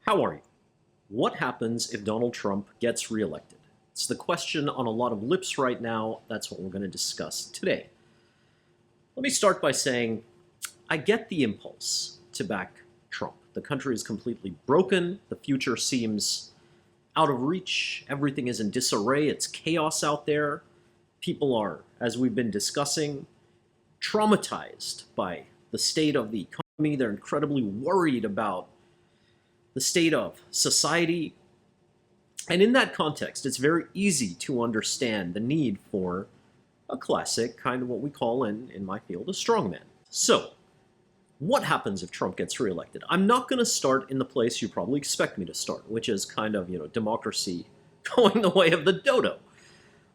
How are you? What happens if Donald Trump gets reelected? It's the question on a lot of lips right now. That's what we're going to discuss today. Let me start by saying I get the impulse to back Trump. The country is completely broken. The future seems out of reach. Everything is in disarray. It's chaos out there. People are, as we've been discussing, traumatized by the state of the economy. They're incredibly worried about the state of society. And in that context, it's very easy to understand the need for a classic, kind of what we call in my field, a strongman. So, what happens if Trump gets reelected? I'm not going to start in the place you probably expect me to start, which is kind of, democracy going the way of the dodo.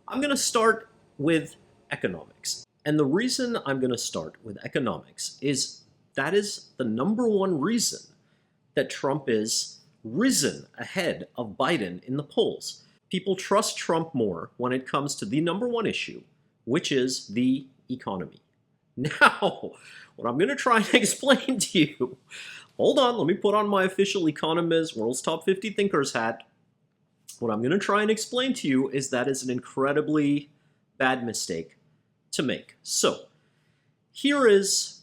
I'm going to start with economics. And the reason I'm going to start with economics is that is the number one reason that Trump is risen ahead of Biden in the polls. People trust Trump more when it comes to the number one issue, which is the economy. Now, what I'm going to try and explain to you, hold on, let me put on my official economist, world's top 50 thinkers hat. What I'm going to try and explain to you is that is an incredibly bad mistake to make. So, here is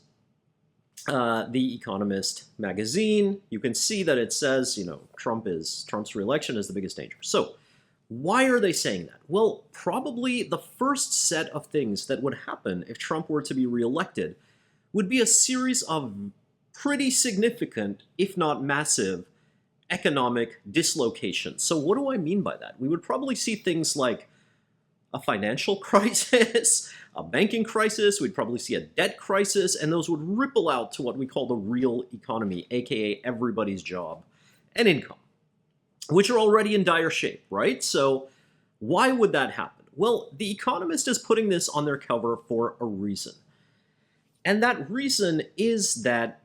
The Economist magazine. You can see that it says, Trump's reelection is the biggest danger. So, why are they saying that? Well, probably the first set of things that would happen if Trump were to be reelected would be a series of pretty significant, if not massive, economic dislocations. So what do I mean by that? We would probably see things like a financial crisis, a banking crisis, we'd probably see a debt crisis, and those would ripple out to what we call the real economy, aka everybody's job and income, which are already in dire shape, right? So why would that happen? Well, The Economist is putting this on their cover for a reason. And that reason is that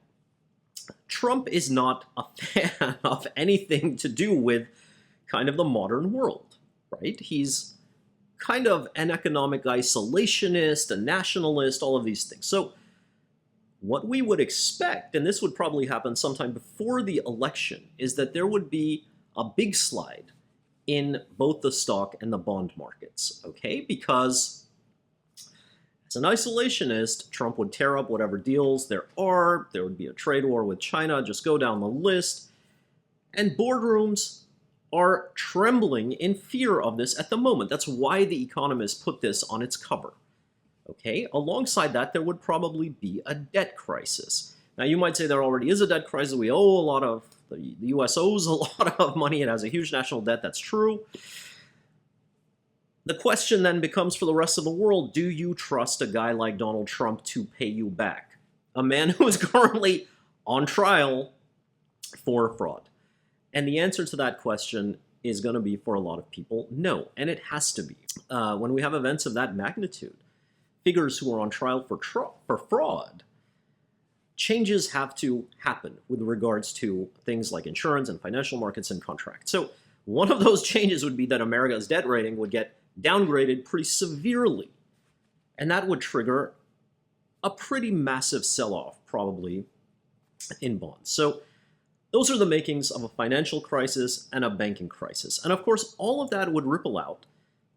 Trump is not a fan of anything to do with kind of the modern world, right? He's kind of an economic isolationist, a nationalist, all of these things. So what we would expect, and this would probably happen sometime before the election, is that there would be a big slide in both the stock and the bond markets, okay? Because as an isolationist, Trump would tear up whatever deals there are, there would be a trade war with China, just go down the list, and boardrooms are trembling in fear of this at the moment. That's why The Economist put this on its cover, okay? Alongside that, there would probably be a debt crisis. Now, you might say there already is a debt crisis. We owe a lot of, the U.S. owes a lot of money. It has a huge national debt. That's true. The question then becomes for the rest of the world, do you trust a guy like Donald Trump to pay you back? A man who is currently on trial for fraud. And the answer to that question is going to be, for a lot of people, no. And it has to be. When we have events of that magnitude, figures who are on trial for fraud, changes have to happen with regards to things like insurance and financial markets and contracts. So one of those changes would be that America's debt rating would get downgraded pretty severely. And that would trigger a pretty massive sell-off, probably, in bonds. So those are the makings of a financial crisis and a banking crisis. And of course, all of that would ripple out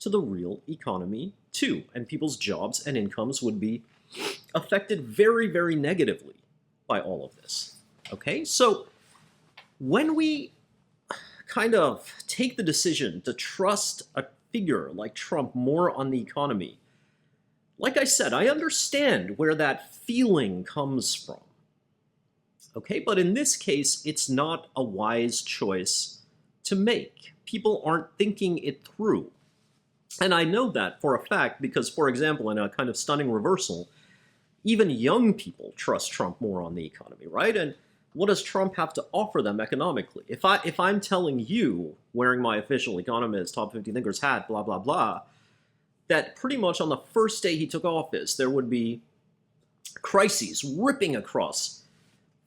to the real economy too. And people's jobs and incomes would be affected very, very negatively by all of this. Okay, so when we kind of take the decision to trust a figure like Trump more on the economy, like I said, I understand where that feeling comes from. Okay, but in this case, it's not a wise choice to make. People aren't thinking it through. And I know that for a fact because, for example, in a kind of stunning reversal, even young people trust Trump more on the economy, right? And what does Trump have to offer them economically? If I'm telling you, wearing my official Economist, top 50 thinkers hat, blah, blah, blah, that pretty much on the first day he took office, there would be crises ripping across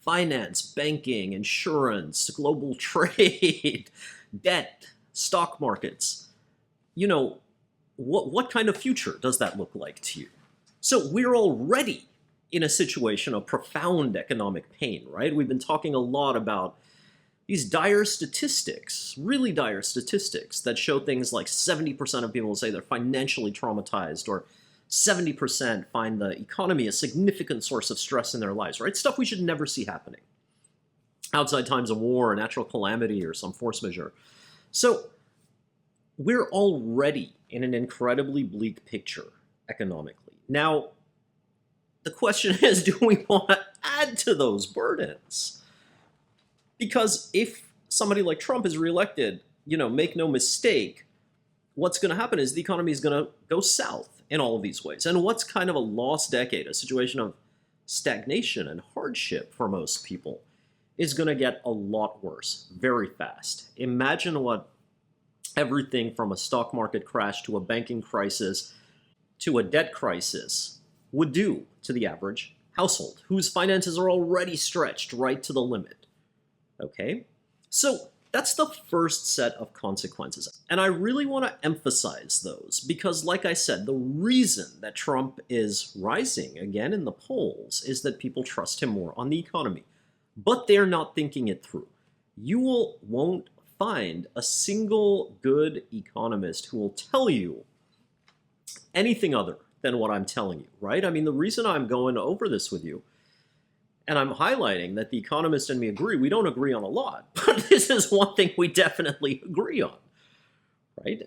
finance, banking, insurance, global trade, debt, stock markets. What kind of future does that look like to you? So we're already in a situation of profound economic pain, right? We've been talking a lot about these dire statistics, really dire statistics, that show things like 70% of people say they're financially traumatized, or 70% find the economy a significant source of stress in their lives, right? Stuff we should never see happening outside times of war, a natural calamity, or some force majeure. So we're already in an incredibly bleak picture economically. Now, the question is, do we want to add to those burdens? Because if somebody like Trump is reelected, make no mistake, what's going to happen is the economy is going to go south in all of these ways. And what's kind of a lost decade, a situation of stagnation and hardship for most people, is going to get a lot worse very fast. Imagine what everything from a stock market crash to a banking crisis to a debt crisis would do to the average household, whose finances are already stretched right to the limit. Okay? So that's the first set of consequences. And I really want to emphasize those because, like I said, the reason that Trump is rising again in the polls is that people trust him more on the economy. But they're not thinking it through. You won't find a single good economist who will tell you anything other than what I'm telling you, right? I mean, the reason I'm going over this with you, and I'm highlighting that the economist and me agree, we don't agree on a lot, but this is one thing we definitely agree on, right?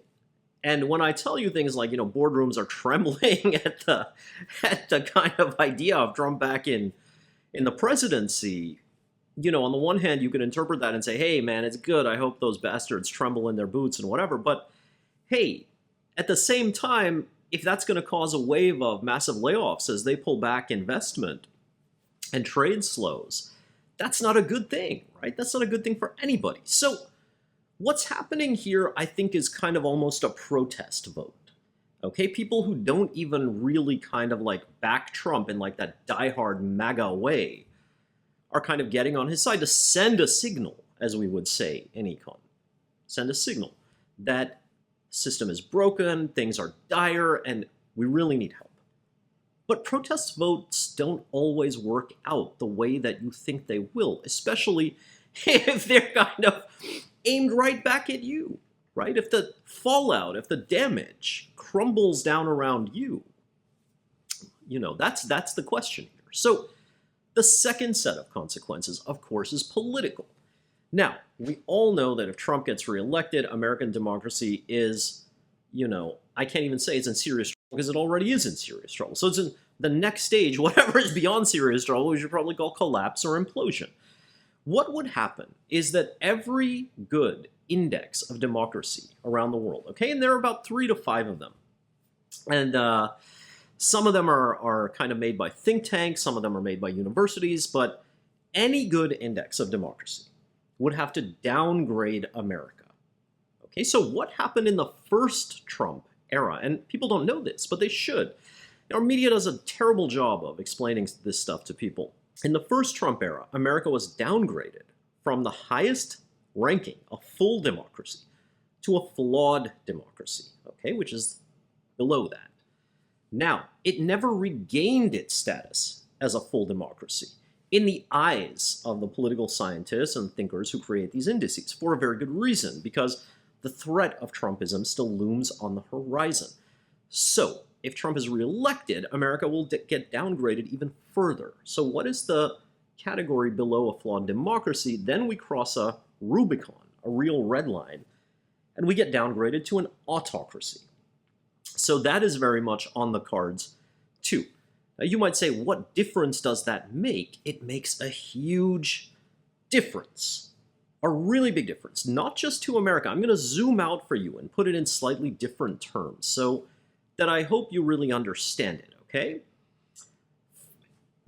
And when I tell you things like, boardrooms are trembling at the kind of idea of Trump back in the presidency, on the one hand, you can interpret that and say, hey, man, it's good. I hope those bastards tremble in their boots and whatever. But hey, at the same time, if that's going to cause a wave of massive layoffs as they pull back investment and trade slows, that's not a good thing, right? That's not a good thing for anybody. So what's happening here, I think, is kind of almost a protest vote. Okay, people who don't even really kind of like back Trump in like that diehard MAGA way are kind of getting on his side to send a signal, as we would say in econ. Send a signal that system is broken, things are dire, and we really need help. But protest votes don't always work out the way that you think they will, especially if they're kind of aimed right back at you, right? If the fallout, if the damage crumbles down around you, that's the question here. So the second set of consequences, of course, is political. Now, we all know that if Trump gets reelected, American democracy is, I can't even say it's in serious trouble because it already is in serious trouble. So it's in the next stage, whatever is beyond serious trouble, we should probably call collapse or implosion. What would happen is that every good index of democracy around the world, okay, and there are about 3 to 5 of them, and some of them are kind of made by think tanks, some of them are made by universities, but any good index of democracy would have to downgrade America. Okay, so what happened in the first Trump era? And people don't know this, but they should. Our media does a terrible job of explaining this stuff to people. In the first Trump era, America was downgraded from the highest ranking, a full democracy, to a flawed democracy, okay, which is below that. Now, it never regained its status as a full democracy in the eyes of the political scientists and thinkers who create these indices, for a very good reason, because the threat of Trumpism still looms on the horizon. So, if Trump is reelected, America will get downgraded even further. So what is the category below a flawed democracy? Then we cross a Rubicon, a real red line, and we get downgraded to an autocracy. So that is very much on the cards too. Now you might say, what difference does that make? It makes a huge difference, a really big difference, not just to America. I'm going to zoom out for you and put it in slightly different terms so that I hope you really understand it, okay?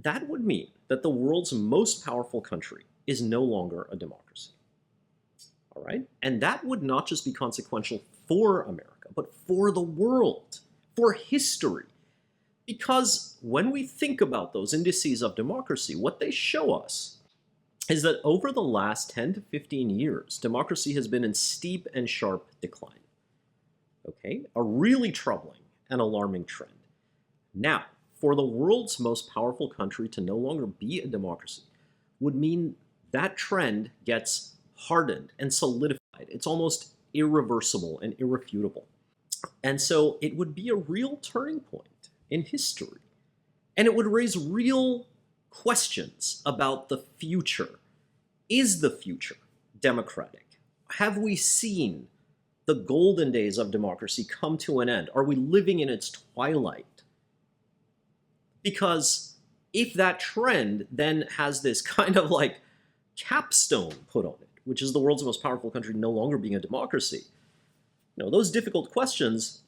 That would mean that the world's most powerful country is no longer a democracy, all right? And that would not just be consequential for America, but for the world, for history. Because when we think about those indices of democracy, what they show us is that over the last 10 to 15 years, democracy has been in steep and sharp decline, okay? A really troubling and alarming trend. Now, for the world's most powerful country to no longer be a democracy would mean that trend gets hardened and solidified. It's almost irreversible and irrefutable. And so it would be a real turning point in history. And it would raise real questions about the future. Is the future democratic? Have we seen the golden days of democracy come to an end? Are we living in its twilight? Because if that trend then has this kind of like capstone put on it, which is the world's most powerful country no longer being a democracy, those difficult questions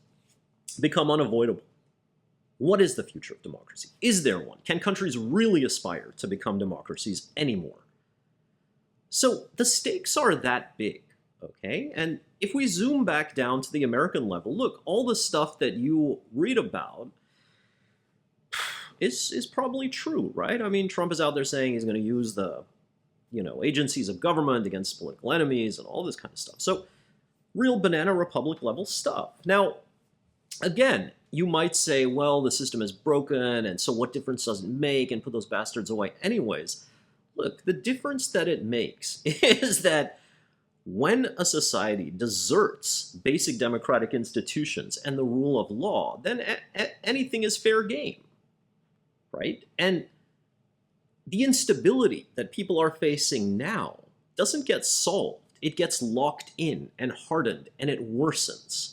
become unavoidable. What is the future of democracy? Is there one? Can countries really aspire to become democracies anymore? So the stakes are that big, okay? And if we zoom back down to the American level, look, all the stuff that you read about is probably true, right? I mean, Trump is out there saying he's going to use the, agencies of government against political enemies and all this kind of stuff. So real banana republic level stuff. Now, again, you might say, well, the system is broken, and so what difference does it make, and put those bastards away anyways. Look, the difference that it makes is that when a society deserts basic democratic institutions and the rule of law, then anything is fair game, right? And the instability that people are facing now doesn't get solved. It gets locked in and hardened, and it worsens.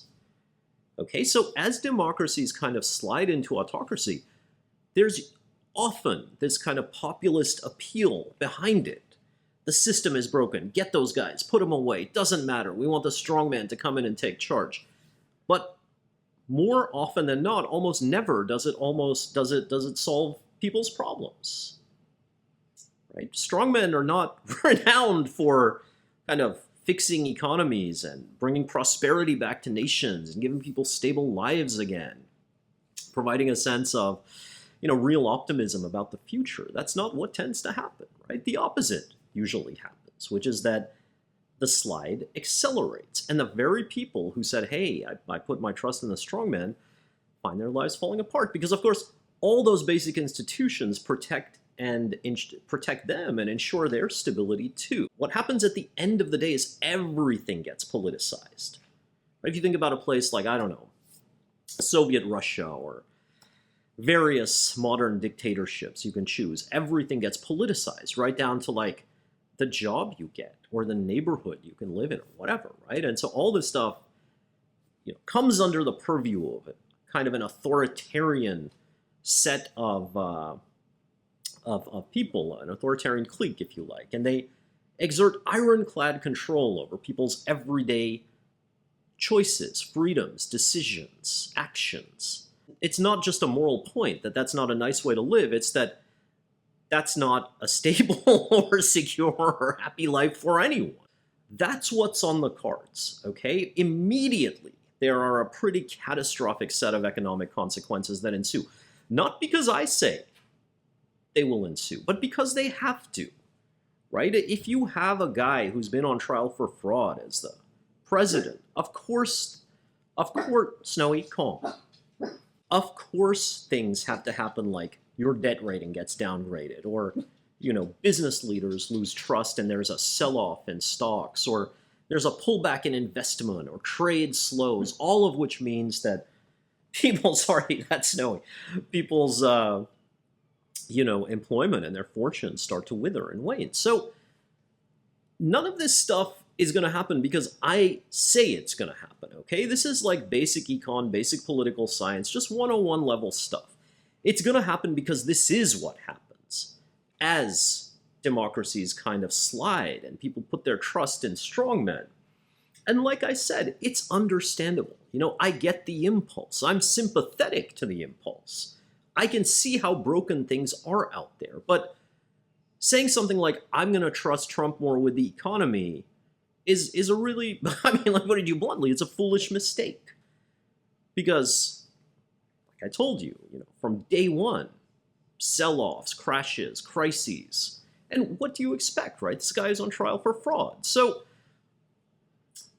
Okay, so as democracies kind of slide into autocracy, there's often this kind of populist appeal behind it. The system is broken. Get those guys. Put them away. Doesn't matter. We want the strongman to come in and take charge. But more often than not, almost never does it solve people's problems. Right? Strongmen are not renowned for kind of fixing economies and bringing prosperity back to nations and giving people stable lives again, providing a sense of, real optimism about the future. That's not what tends to happen, right? The opposite usually happens, which is that the slide accelerates, and the very people who said, hey, I put my trust in the strongman, find their lives falling apart. Because, of course, all those basic institutions protect them and ensure their stability too. What happens at the end of the day is everything gets politicized. Right? If you think about a place like, I don't know, Soviet Russia or various modern dictatorships you can choose, everything gets politicized, right down to like the job you get or the neighborhood you can live in or whatever, right? And so all this stuff comes under the purview of it, kind of an authoritarian set of people, an authoritarian clique, if you like, and they exert ironclad control over people's everyday choices, freedoms, decisions, actions. It's not just a moral point that that's not a nice way to live, it's that that's not a stable or secure or happy life for anyone. That's what's on the cards, okay? Immediately, there are a pretty catastrophic set of economic consequences that ensue. Not because I say they will ensue, but because they have to, right? If you have a guy who's been on trial for fraud as the president, of course, Snowy, calm. Of course things have to happen like your debt rating gets downgraded, or, business leaders lose trust and there's a sell-off in stocks, or there's a pullback in investment, or trade slows, all of which means that people's employment and their fortunes start to wither and wane. So none of this stuff is going to happen because I say it's going to happen, okay? This is like basic econ, basic political science, just 101 level stuff. It's going to happen because this is what happens as democracies kind of slide and people put their trust in strongmen. And like I said, it's understandable. I get the impulse. I'm sympathetic to the impulse. I can see how broken things are out there. But saying something like, I'm going to trust Trump more with the economy is a really, what did you bluntly? It's a foolish mistake. Because, like I told you, from day one, sell-offs, crashes, crises. And what do you expect, right? This guy is on trial for fraud. So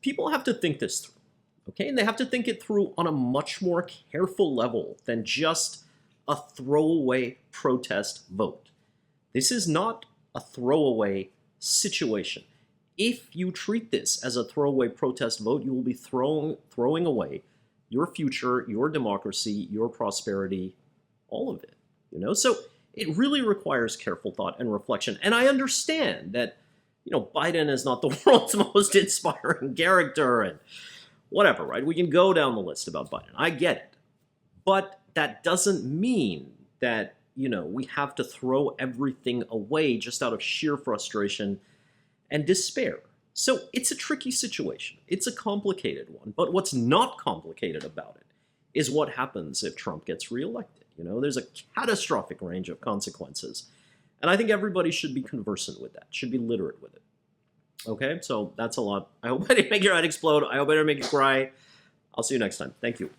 people have to think this through, okay? And they have to think it through on a much more careful level than just a throwaway protest vote. This is not a throwaway situation. If you treat this as a throwaway protest vote, you will be throwing away your future, your democracy, your prosperity, all of it. So it really requires careful thought and reflection. And I understand that, Biden is not the world's most inspiring character and whatever, right? We can go down the list about Biden. I get it. But that doesn't mean that, we have to throw everything away just out of sheer frustration and despair. So it's a tricky situation. It's a complicated one. But what's not complicated about it is what happens if Trump gets reelected. There's a catastrophic range of consequences. And I think everybody should be conversant with that, should be literate with it. Okay, so that's a lot. I hope I didn't make your head explode. I hope I didn't make you cry. I'll see you next time. Thank you.